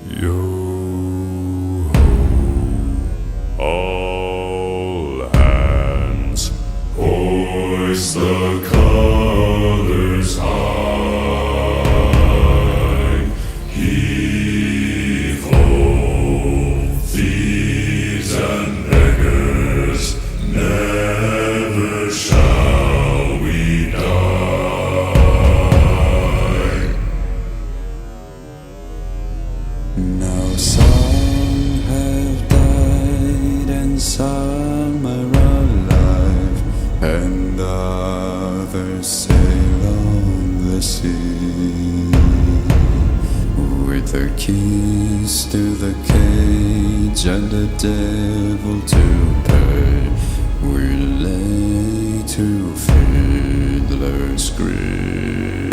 Yo ho, all hands, hoist the colors high. Heave ho, thieves and beggars, never shall we die. Now some have died and some are alive, and others sail on the sea. With the keys to the cage and the devil to pay, we lay to Fiddler's Grave.